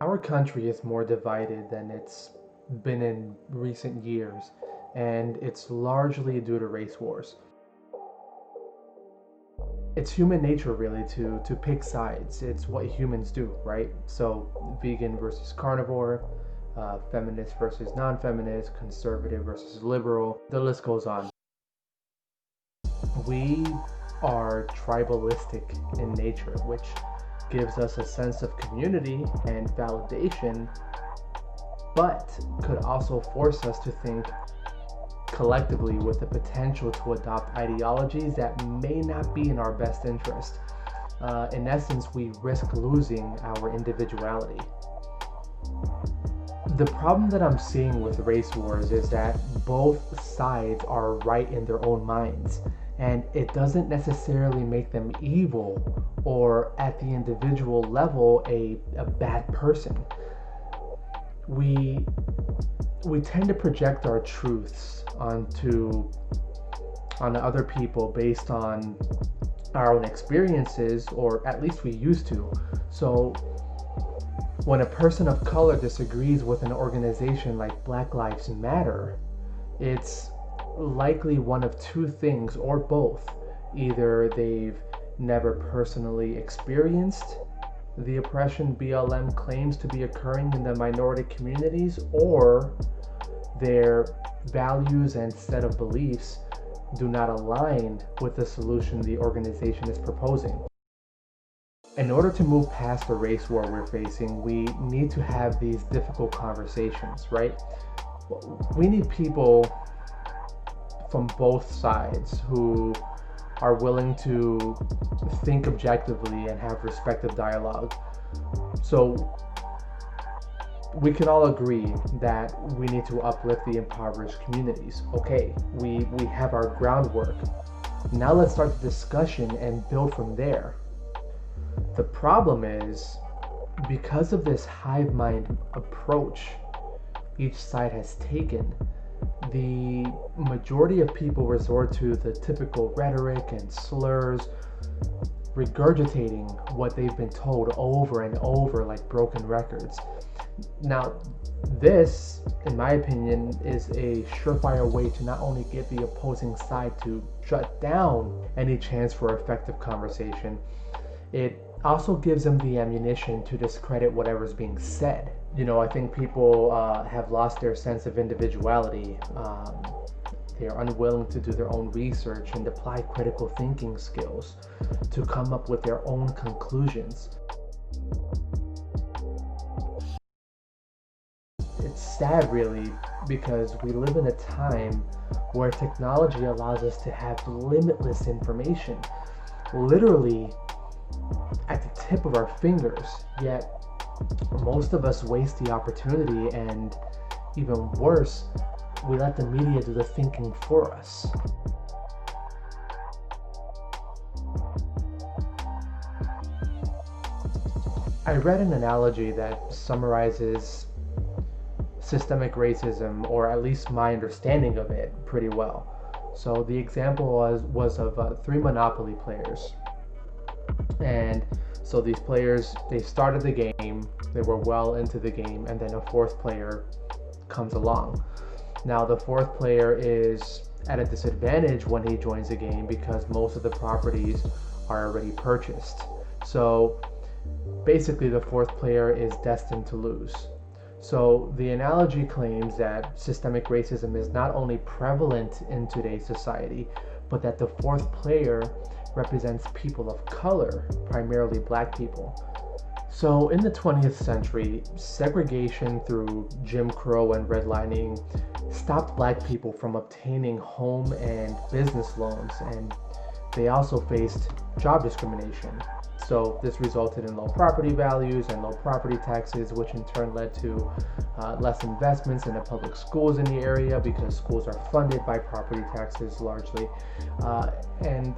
Our country is more divided than it's been in recent years, and it's largely due to race wars. It's human nature really to pick sides. It's what humans do, right? So vegan versus carnivore, feminist versus non-feminist, conservative versus liberal, the list goes on. We are tribalistic in nature, which gives us a sense of community and validation, but could also force us to think collectively with the potential to adopt ideologies that may not be in our best interest. In essence, we risk losing our individuality. The problem that I'm seeing with race wars is that both sides are right in their own minds, and it doesn't necessarily make them evil or at the individual level a bad person. We we tend to project our truths onto other people based on our own experiences, or at least we used to. So when a person of color disagrees with an organization like Black Lives Matter, it's likely one of two things or both. Either they've never personally experienced the oppression BLM claims to be occurring in the minority communities, or their values and set of beliefs do not align with the solution the organization is proposing. In order to move past the race war we're facing, we need to have these difficult conversations, right? We need people from both sides who are willing to think objectively and have respectful dialogue. So we can all agree that we need to uplift the impoverished communities. Okay, we have our groundwork. Now let's start the discussion and build from there. The problem is, because of this hive mind approach each side has taken, the majority of people resort to the typical rhetoric and slurs, regurgitating what they've been told over and over like broken records. Now, this, in my opinion, is a surefire way to not only get the opposing side to shut down any chance for effective conversation, it also gives them the ammunition to discredit whatever's being said. I think people have lost their sense of individuality. They are unwilling to do their own research and apply critical thinking skills to come up with their own conclusions. It's sad, really, because we live in a time where technology allows us to have limitless information, literally at the tip of our fingers, yet most of us waste the opportunity, and even worse, we let the media do the thinking for us. I read an analogy that summarizes systemic racism, or at least my understanding of it, pretty well. So the example was of three Monopoly players. And so these players, they started the game, they were well into the game, and then a fourth player comes along. Now the fourth player is at a disadvantage when he joins the game because most of the properties are already purchased. So basically the fourth player is destined to lose. So the analogy claims that systemic racism is not only prevalent in today's society, but that the fourth player represents people of color, primarily black people. So in the 20th century, segregation through Jim Crow and redlining stopped black people from obtaining home and business loans, and they also faced job discrimination. So this resulted in low property values and low property taxes, which in turn led to less investments in the public schools in the area because schools are funded by property taxes largely. And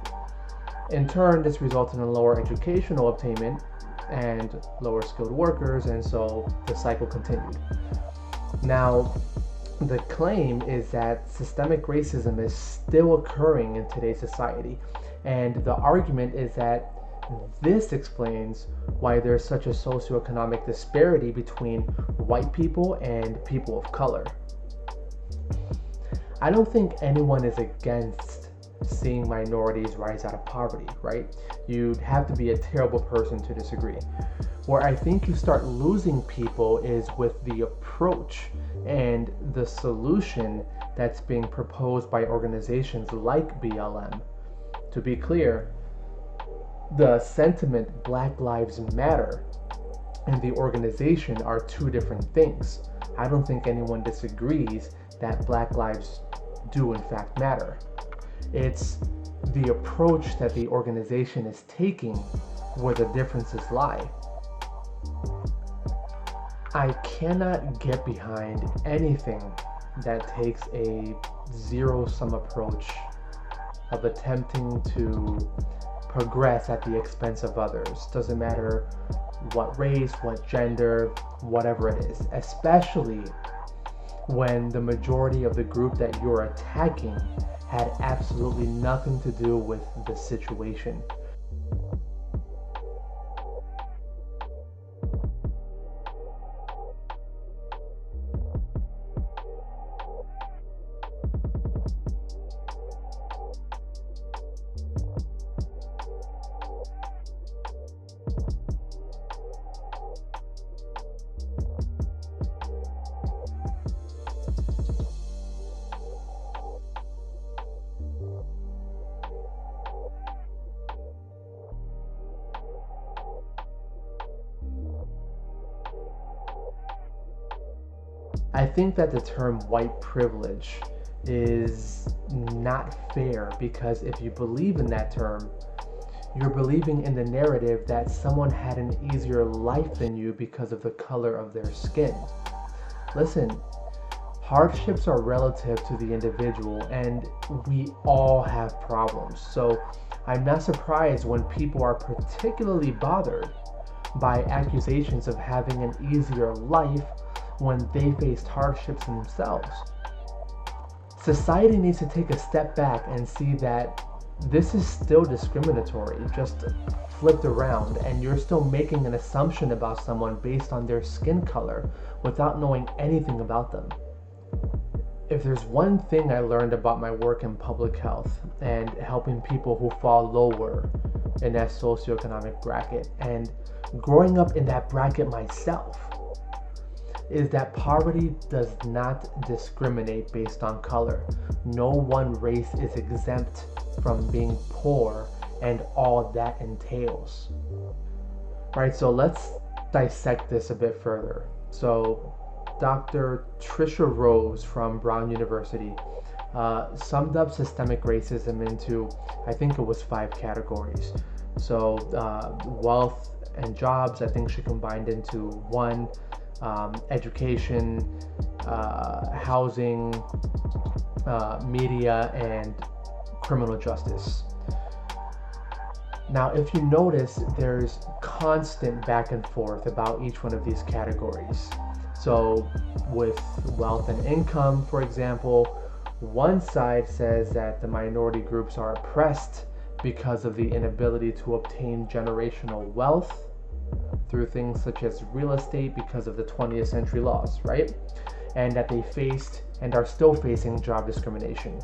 in turn, this resulted in lower educational attainment and lower skilled workers, and so the cycle continued. Now, the claim is that systemic racism is still occurring in today's society, and the argument is that This explains why there's such a socioeconomic disparity between white people and people of color. I don't think anyone is against seeing minorities rise out of poverty, right? You'd have to be a terrible person to disagree. Where I think you start losing people is with the approach and the solution that's being proposed by organizations like BLM. To be clear, the sentiment Black Lives Matter and the organization are two different things. I don't think anyone disagrees that Black lives do in fact matter. It's the approach that the organization is taking where the differences lie. I cannot get behind anything that takes a zero-sum approach of attempting to progress at the expense of others. Doesn't matter what race, what gender, whatever it is, especially when the majority of the group that you're attacking had absolutely nothing to do with the situation. I think that the term white privilege is not fair because if you believe in that term, you're believing in the narrative that someone had an easier life than you because of the color of their skin. Listen, hardships are relative to the individual and we all have problems. So I'm not surprised when people are particularly bothered by accusations of having an easier life when they faced hardships themselves. Society needs to take a step back and see that this is still discriminatory, just flipped around, and you're still making an assumption about someone based on their skin color without knowing anything about them. If there's one thing I learned about my work in public health and helping people who fall lower in that socioeconomic bracket, and growing up in that bracket myself, is that poverty does not discriminate based on color. No one race is exempt from being poor and all that entails. Right, so let's dissect this a bit further. So Dr. Tricia Rose from Brown University summed up systemic racism into, I think it was 5 categories. So wealth and jobs, I think she combined into 1. Education, housing, media, and criminal justice. Now, if you notice, there's constant back and forth about each one of these categories. So, with wealth and income, for example, one side says that the minority groups are oppressed because of the inability to obtain generational wealth through things such as real estate because of the 20th century laws, right? And that they faced and are still facing job discrimination.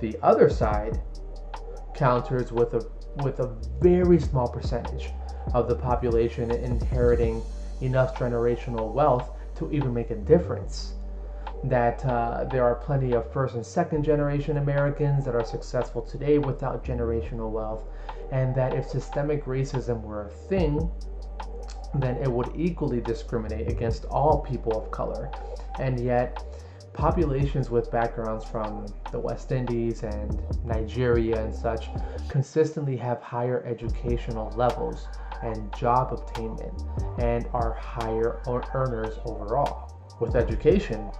The other side counters with a very small percentage of the population inheriting enough generational wealth to even make a difference. That there are plenty of first and second generation Americans that are successful today without generational wealth, and that if systemic racism were a thing, then it would equally discriminate against all people of color. And yet, populations with backgrounds from the West Indies and Nigeria and such consistently have higher educational levels and job obtainment and are higher earners overall. With education,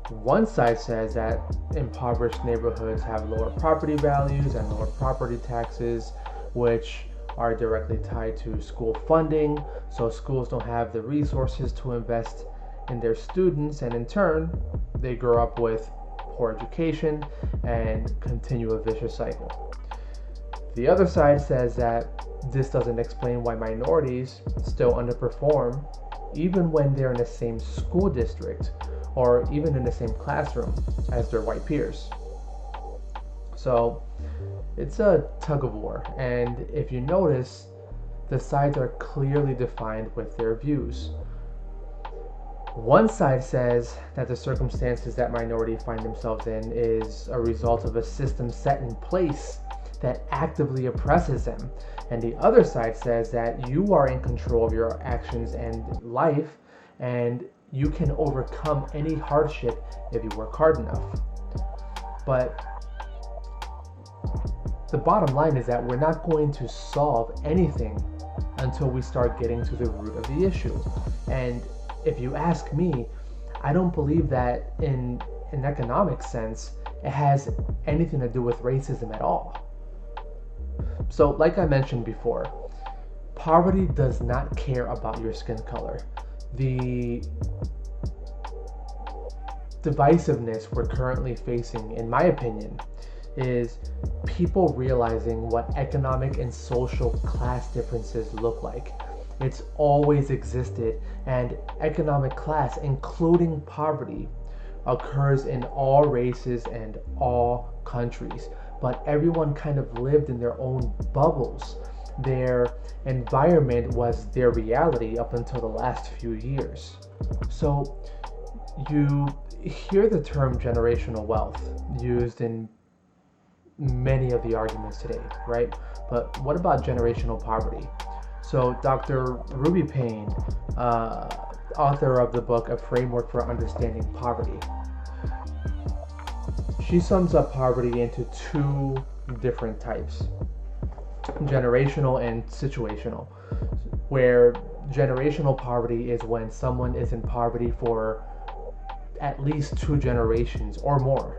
one side says that impoverished neighborhoods have lower property values and lower property taxes, which are directly tied to school funding, so schools don't have the resources to invest in their students, and in turn, they grow up with poor education and continue a vicious cycle. The other side says that this doesn't explain why minorities still underperform even when they're in the same school district or even in the same classroom as their white peers. So it's a tug of war, and if you notice, the sides are clearly defined with their views. One side says that the circumstances that minorities find themselves in is a result of a system set in place that actively oppresses them. And the other side says that you are in control of your actions and life, and you can overcome any hardship if you work hard enough. But the bottom line is that we're not going to solve anything until we start getting to the root of the issue. And if you ask me, I don't believe that in an economic sense it has anything to do with racism at all. So, like I mentioned before, poverty does not care about your skin color. The divisiveness we're currently facing, in my opinion, is people realizing what economic and social class differences look like. It's always existed, and economic class, including poverty, occurs in all races and all countries. But everyone kind of lived in their own bubbles. Their environment was their reality up until the last few years. So you hear the term generational wealth used in many of the arguments today, right? But what about generational poverty? So Dr. Ruby Payne, author of the book A Framework for Understanding Poverty, she sums up poverty into two different types: generational and situational, where generational poverty is when someone is in poverty for at least 2 generations or more.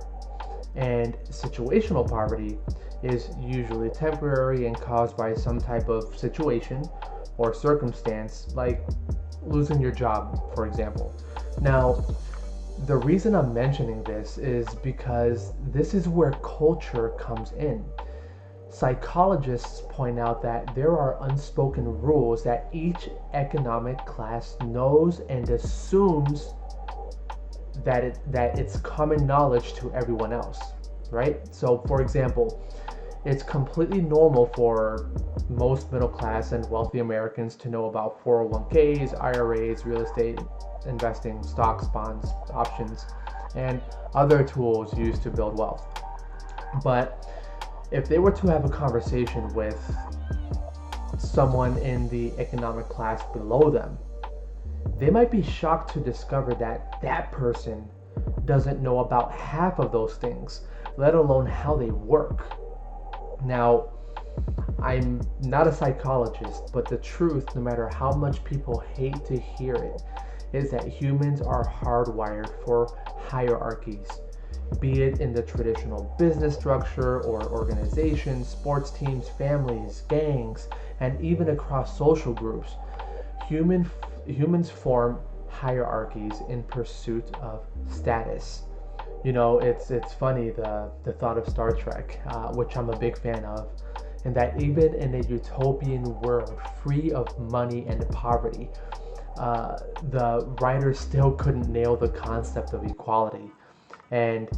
And situational poverty is usually temporary and caused by some type of situation or circumstance, like losing your job, for example. Now, the reason I'm mentioning this is because this is where culture comes in. Psychologists point out that there are unspoken rules that each economic class knows and assumes that it's common knowledge to everyone else, right? So, for example, it's completely normal for most middle class and wealthy Americans to know about 401ks, IRAs, real estate investing, stocks, bonds, options, and other tools used to build wealth. But if they were to have a conversation with someone in the economic class below them, they might be shocked to discover that that person doesn't know about half of those things, let alone how they work. Now, I'm not a psychologist, but the truth, no matter how much people hate to hear it, is that humans are hardwired for hierarchies, be it in the traditional business structure or organizations, sports teams, families, gangs, and even across social groups. Humans form hierarchies in pursuit of status. You know, it's funny, the thought of Star Trek, which I'm a big fan of, and that even in a utopian world free of money and poverty, the writers still couldn't nail the concept of equality, and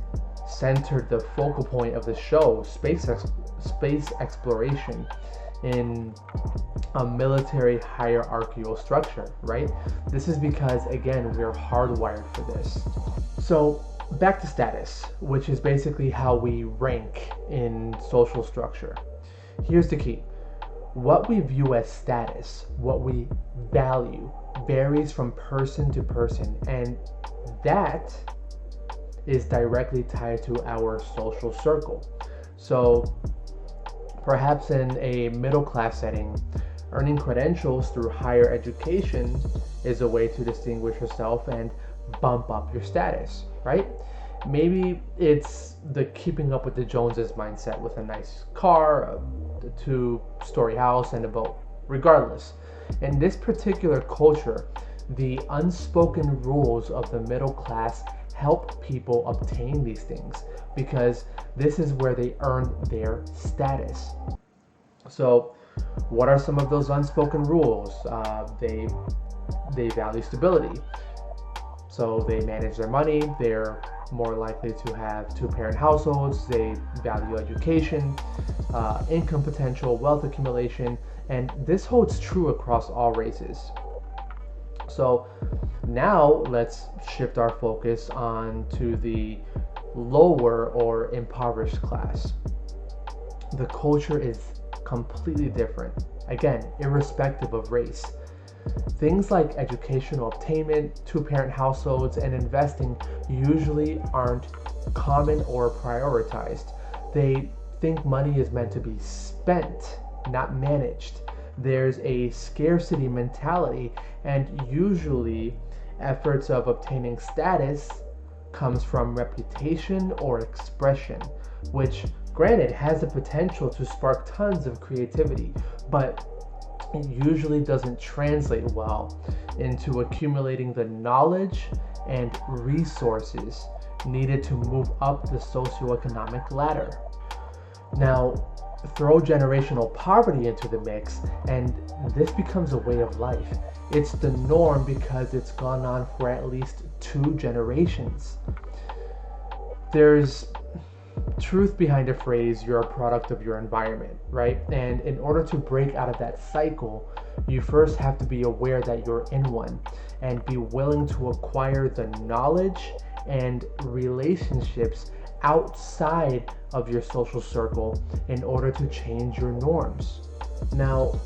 centered the focal point of the show, space exploration, in a military hierarchical structure, right? This is because, again, we're hardwired for this. So back to status, which is basically how we rank in social structure. Here's the key. What we view as status, what we value, varies from person to person, and that is directly tied to our social circle. So perhaps in a middle class setting, earning credentials through higher education is a way to distinguish yourself and bump up your status, right? Maybe it's the keeping up with the Joneses mindset with a nice car, a 2-story house, and a boat. Regardless, in this particular culture, the unspoken rules of the middle class help people obtain these things because this is where they earn their status. So, what are some of those unspoken rules? They value stability, so they manage their money. They're more likely to have two-parent households. They value education, income potential, wealth accumulation, and this holds true across all races. So now let's shift our focus on to the lower or impoverished class. The culture is completely different. Again, irrespective of race. Things like educational obtainment, two-parent households, and investing usually aren't common or prioritized. They think money is meant to be spent, not managed. There's a scarcity mentality, and usually efforts of obtaining status comes from reputation or expression, which granted has the potential to spark tons of creativity, but it usually doesn't translate well into accumulating the knowledge and resources needed to move up the socioeconomic ladder. Now, throw generational poverty into the mix, and this becomes a way of life. It's the norm because it's gone on for at least 2 generations. There's truth behind a phrase, you're a product of your environment, right? And in order to break out of that cycle, you first have to be aware that you're in one and be willing to acquire the knowledge and relationships outside of your social circle in order to change your norms. Now,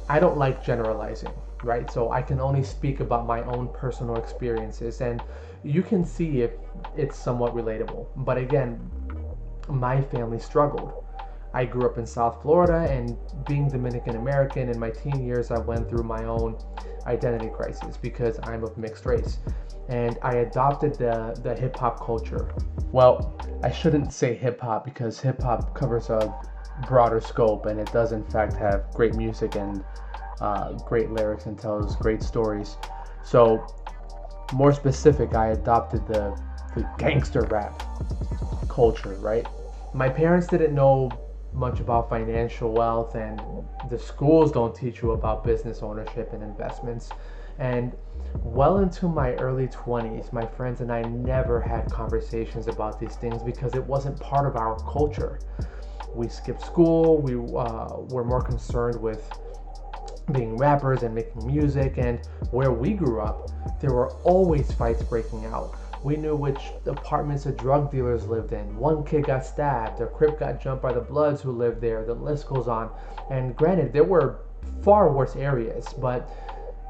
I don't like generalizing, right? So I can only speak about my own personal experiences, and you can see if it's somewhat relatable. But again, my family struggled. I grew up in South Florida, and being Dominican American in my teen years, I went through my own identity crisis because I'm of mixed race. And I adopted the hip hop culture. Well, I shouldn't say hip hop because hip hop covers a broader scope, and it does in fact have great music and great lyrics and tells great stories. So, more specific, I adopted the gangster rap culture, right? My parents didn't know much about financial wealth, and the schools don't teach you about business ownership and investments. And well into my early 20s, my friends and I never had conversations about these things because it wasn't part of our culture. We skipped school, we were more concerned with being rappers and making music, and where we grew up, there were always fights breaking out. We knew which apartments the drug dealers lived in. One kid got stabbed, a Crip got jumped by the Bloods who lived there, the list goes on. And granted, there were far worse areas, but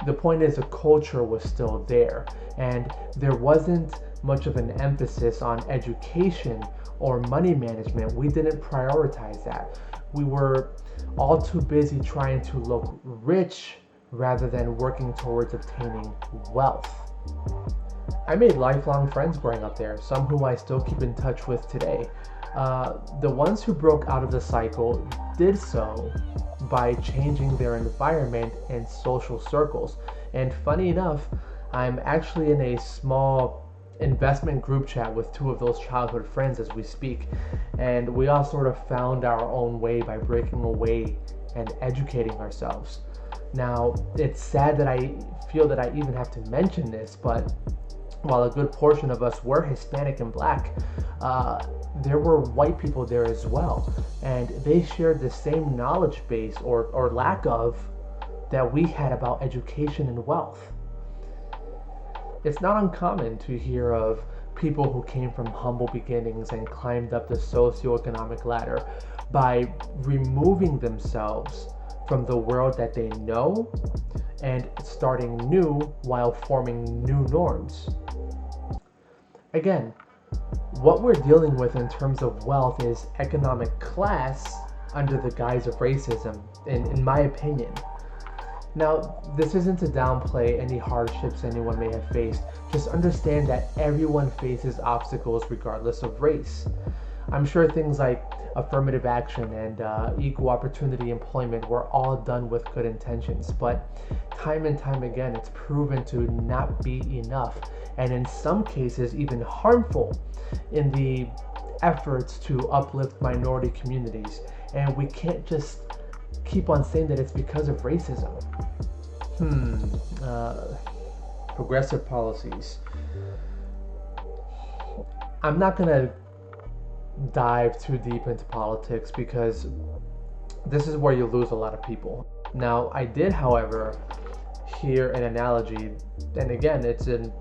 the point is the culture was still there. And there wasn't much of an emphasis on education or money management. We didn't prioritize that. We were all too busy trying to look rich rather than working towards obtaining wealth. I made lifelong friends growing up there, some who I still keep in touch with today. The ones who broke out of the cycle did so by changing their environment and social circles. And funny enough, I'm actually in a small investment group chat with 2 of those childhood friends as we speak, and we all sort of found our own way by breaking away and educating ourselves. Now, it's sad that I feel that I even have to mention this, but while a good portion of us were Hispanic and Black, there were white people there as well, and they shared the same knowledge base or lack of that we had about education and wealth. It's not uncommon to hear of people who came from humble beginnings and climbed up the socioeconomic ladder by removing themselves from the world that they know and starting new while forming new norms. Again, what we're dealing with in terms of wealth is economic class under the guise of racism, in my opinion. Now, this isn't to downplay any hardships anyone may have faced. Just understand that everyone faces obstacles regardless of race. I'm sure things like affirmative action and equal opportunity employment were all done with good intentions, but time and time again it's proven to not be enough, and in some cases even harmful in the efforts to uplift minority communities. And we can't just keep on saying that it's because of racism. Progressive policies. I'm not gonna dive too deep into politics because this is where you lose a lot of people. Now, I did, however, hear an analogy, and again, it's an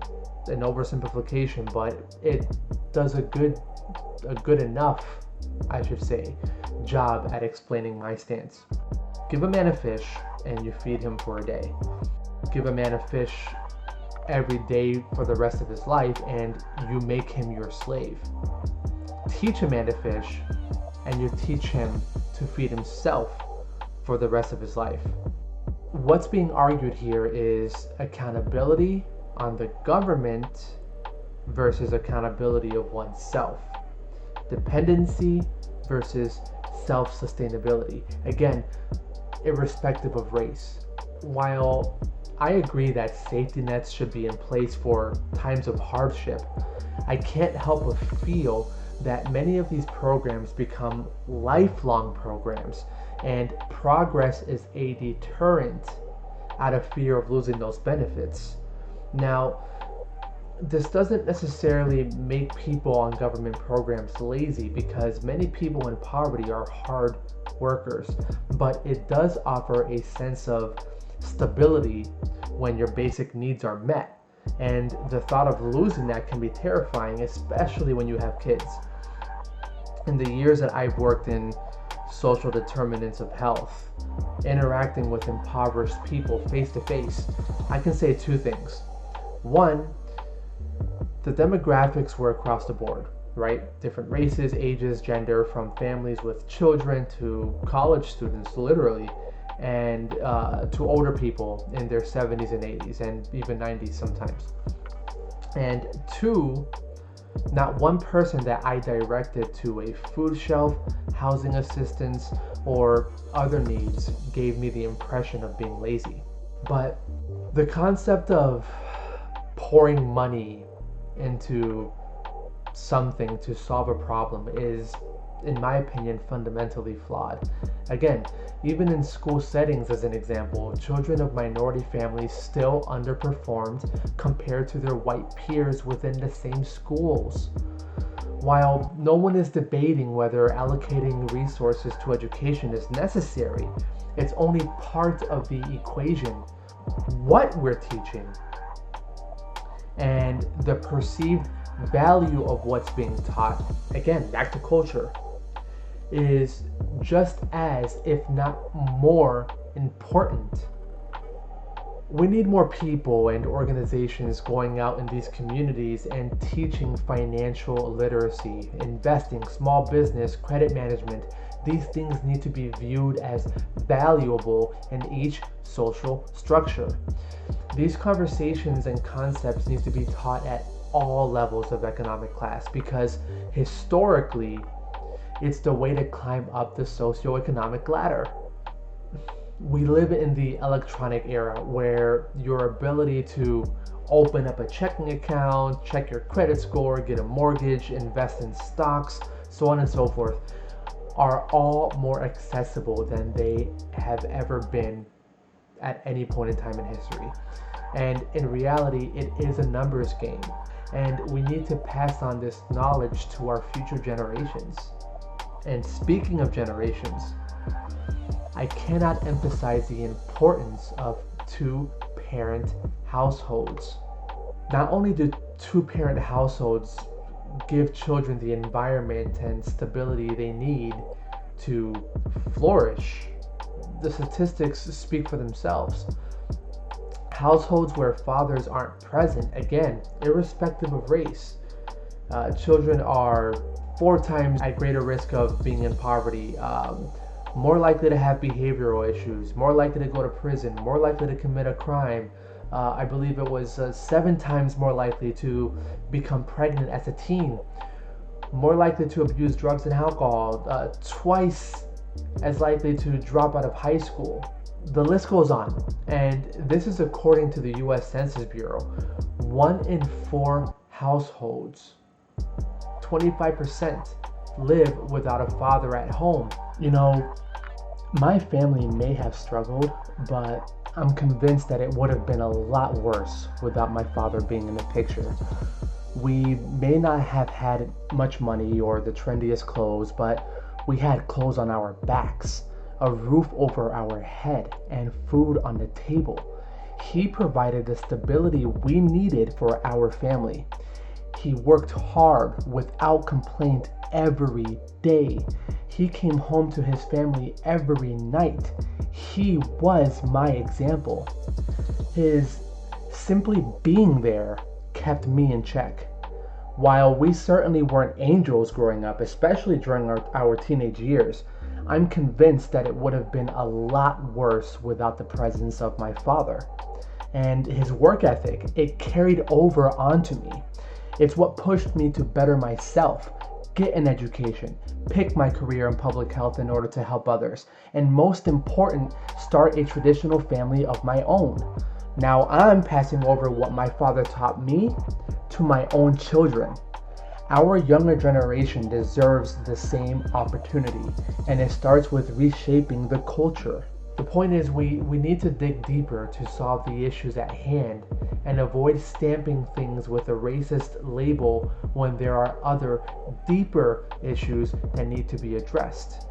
oversimplification, but it does a good enough, I should say, job at explaining my stance. Give a man a fish and you feed him for a day. Give a man a fish every day for the rest of his life and you make him your slave. Teach a man to fish and you teach him to feed himself for the rest of his life. What's being argued here is accountability on the government versus accountability of oneself. Dependency versus self-sustainability. Again, irrespective of race. While I agree that safety nets should be in place for times of hardship, I can't help but feel that many of these programs become lifelong programs, and progress is a deterrent out of fear of losing those benefits. Now, this doesn't necessarily make people on government programs lazy because many people in poverty are hard workers, but it does offer a sense of stability when your basic needs are met. And the thought of losing that can be terrifying, especially when you have kids. In the years that I've worked in social determinants of health, interacting with impoverished people face to face, I can say two things. One, the demographics were across the board, right? Different races, ages, gender, from families with children to college students, literally, and to older people in their 70s and 80s and even 90s sometimes. And two, not one person that I directed to a food shelf, housing assistance, or other needs gave me the impression of being lazy. But the concept of pouring money into something to solve a problem is, in my opinion, fundamentally flawed. Again, even in school settings, as an example, children of minority families still underperformed compared to their white peers within the same schools. While no one is debating whether allocating resources to education is necessary, it's only part of the equation. What we're teaching and the perceived value of what's being taught, again, back to culture, is just as, if not more, important. We need more people and organizations going out in these communities and teaching financial literacy, investing, small business, credit management. These things need to be viewed as valuable in each social structure. These conversations and concepts need to be taught at all levels of economic class because historically, it's the way to climb up the socioeconomic ladder. We live in the electronic era where your ability to open up a checking account, check your credit score, get a mortgage, invest in stocks, so on and so forth, are all more accessible than they have ever been at any point in time in history. And in reality, it is a numbers game. And we need to pass on this knowledge to our future generations. And speaking of generations, I cannot emphasize the importance of two-parent households. Not only do two-parent households give children the environment and stability they need to flourish, the statistics speak for themselves. Households where fathers aren't present, again, irrespective of race, children are 4 times at greater risk of being in poverty, more likely to have behavioral issues, more likely to go to prison, more likely to commit a crime. I believe it was 7 times more likely to become pregnant as a teen, more likely to abuse drugs and alcohol, twice as likely to drop out of high school. The list goes on, and this is according to the US Census Bureau. 1 in 4 households, 25%, live without a father at home. You know, My family may have struggled, but I'm convinced that it would have been a lot worse without my father being in the picture. We may not have had much money or the trendiest clothes, but we had clothes on our backs, a roof over our head, and food on the table. He provided the stability we needed for our family. He worked hard without complaint every day. He came home to his family every night. He was my example. His simply being there kept me in check. While we certainly weren't angels growing up, especially during our teenage years, I'm convinced that it would have been a lot worse without the presence of my father. And his work ethic, it carried over onto me. It's what pushed me to better myself, get an education, pick my career in public health in order to help others, and most important, start a traditional family of my own. Now I'm passing over what my father taught me to my own children. Our younger generation deserves the same opportunity, and it starts with reshaping the culture. The point is, we need to dig deeper to solve the issues at hand and avoid stamping things with a racist label when there are other, deeper issues that need to be addressed.